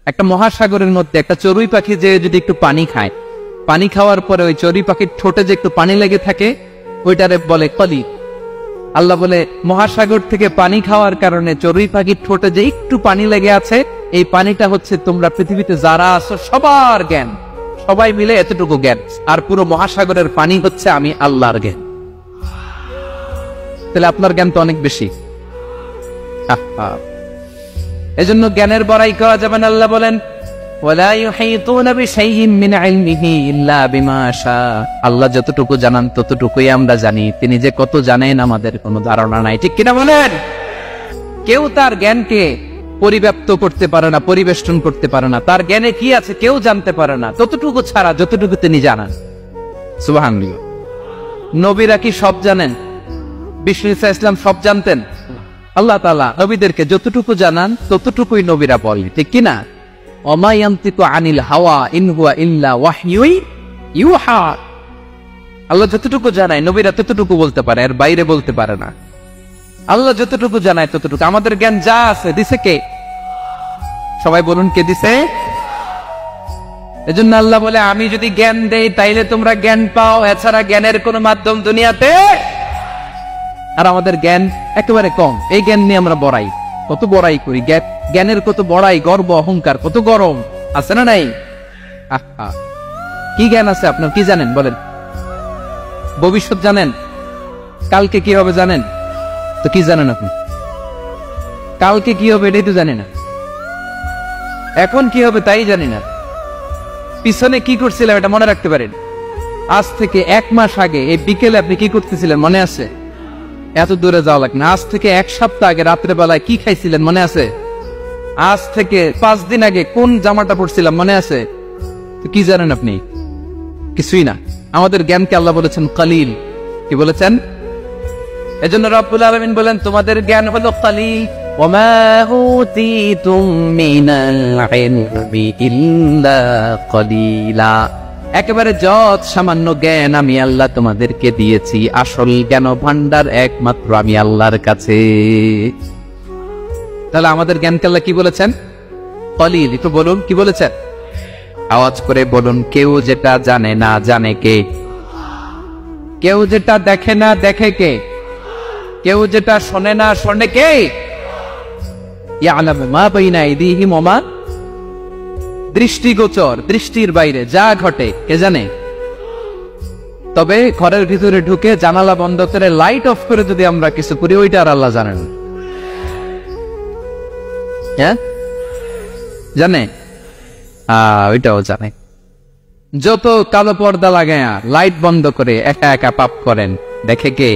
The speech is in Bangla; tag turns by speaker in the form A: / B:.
A: একটা মহাসাগরের মধ্যে একটা চড়ুই পাখি যে যদি একটু পানি খায়, পানি খাওয়ার পরে ওই চড়ুই পাখির ঠোঁটে যে একটু পানি লেগে থাকে ওইটারে বলে কলি। আল্লাহ বলে মহাসাগর থেকে পানি খাওয়ার কারণে চড়ুই পাখির ঠোঁটে যে একটু পানি লেগে আছে, এই পানিটা হচ্ছে তোমরা পৃথিবীতে যারা আছো সবার জ্ঞান, সবাই মিলে এতটুকু জ্ঞান, আর পুরো মহাসাগরের পানি হচ্ছে আমি আল্লাহর জ্ঞান। তাহলে আপনার জ্ঞান তো অনেক বেশি। এজন্য জ্ঞানের বড়াই করা যাবে না। আল্লাহ বলেন ওয়ালা ইউহিতুনা বিশাইইন মিন ইলমিহি ইল্লা বিমা শাআ। আল্লাহ যতটুকু জানান ততটুকুই আমরা জানি, তিনি যে কত জানেন আমাদের কোনো ধারণা নাই, ঠিক কিনা বলেন? কেউ তার জ্ঞানকে পরিব্যাপ্ত করতে পারে না, পরিবেষ্টন করতে পারে না, তার জ্ঞানে কি আছে কেউ জানতে পারে না ততটুকু ছাড়া যতটুকু তিনি জানান। সুবহানাল্লাহ। নবীরা কি সব জানেন? বিষ্ণু ঈসা ইসলাম সব জানতেন? আল্লাহ তাআলা নবীদেরকে যতটুকু জানান ততটুকুই নবীরা বলেন, ঠিক কিনা? ওমা ইয়ানতিকু আনিল হাওয়া ইন হুয়া ইল্লা ওয়াহয়ুন ইউহা। আল্লাহ যতটুকু জানায় নবীরা ততটুকু বলতে পারে, এর বাইরে বলতে পারে না। আল্লাহ যতটুকু জানায় ততটুকু। আমাদের জ্ঞান যা আছে দিছে কে? সবাই বলুন, কে দিছে? এজন্য আল্লাহ বলে আমি যদি জ্ঞান দেই তাইলে তোমরা জ্ঞান পাও, এছাড়া জ্ঞানের কোন মাধ্যম দুনিয়াতে। আর আমাদের জ্ঞান একেবারে কম, এই জ্ঞান নিয়ে আমরা বড়াই, কত বড়াই করি, জ্ঞানের কত বড়াই, গর্ব অহংকার, কত গরম আছে না নাই? কি জ্ঞান আছে আপনার? কি জানেন বলেন? ভবিষ্যৎ জানেন? কালকে কি হবে জানেন? তো কি জানেন আপনি? কালকে কি হবে এটাই তো জানি না, এখন কি হবে তাই জানি না, পিছনে কি করছিলাম এটা মনে রাখতে পারেন? আজ থেকে 1 মাস আগে এই বিকেলে আপনি কি করতেছিলেন মনে আছে? এত দূরে যাওয়া লাগে না। আজ থেকে 1 সপ্তাহ আগে রাত্রে বেলায় কি খাইছিলেন মনে আছে? আজ থেকে 5 দিন আগে কোন জামাটা পরছিলাম মনে আছে? তো কি জানেন আপনি? কিছুই না। আমাদের জ্ঞানকে আল্লাহ বলেছেন কালিল। কি বলেছেন? এজন্য রব্বুল আলামিন বলেন তোমাদের জ্ঞান হলো কালিল। ওমা উতিতুম মিনাল ইলমি ইল্লা কালিলা। একেবারে যত সামান্য জ্ঞান আমি আল্লাহ তোমাদেরকে দিয়েছি, আসল জ্ঞান ভান্ডার একমাত্র আমি আল্লাহর কাছে। তাহলে আমাদের জ্ঞানকে আল্লাহ কি বলেছেন? কলিল। একটু বলুন কি বলেছেন? আওয়াজ করে বলুন। কেউ যেটা জানে না জানে কে? কেউ যেটা দেখে না দেখে কে? কেউ যেটা শোনে না শোনে কে? ইয়ালামু মা বাইনা আইদিহিম ওয়া মা, দৃষ্টিগোচর, দৃষ্টির বাইরে যা ঘটে কে জানে? তবে ঘরের ভিতরে ঢুকে জানালা বন্ধ করে লাইট অফ করে যদি আমরা কিছু করি ওইটা আর আল্লাহ জানেন। হ্যাঁ জানে? ওইটাও জানে। যত কালো পর্দা লাগায়া লাইট বন্ধ করে একা একা পাপ করেন দেখে কে?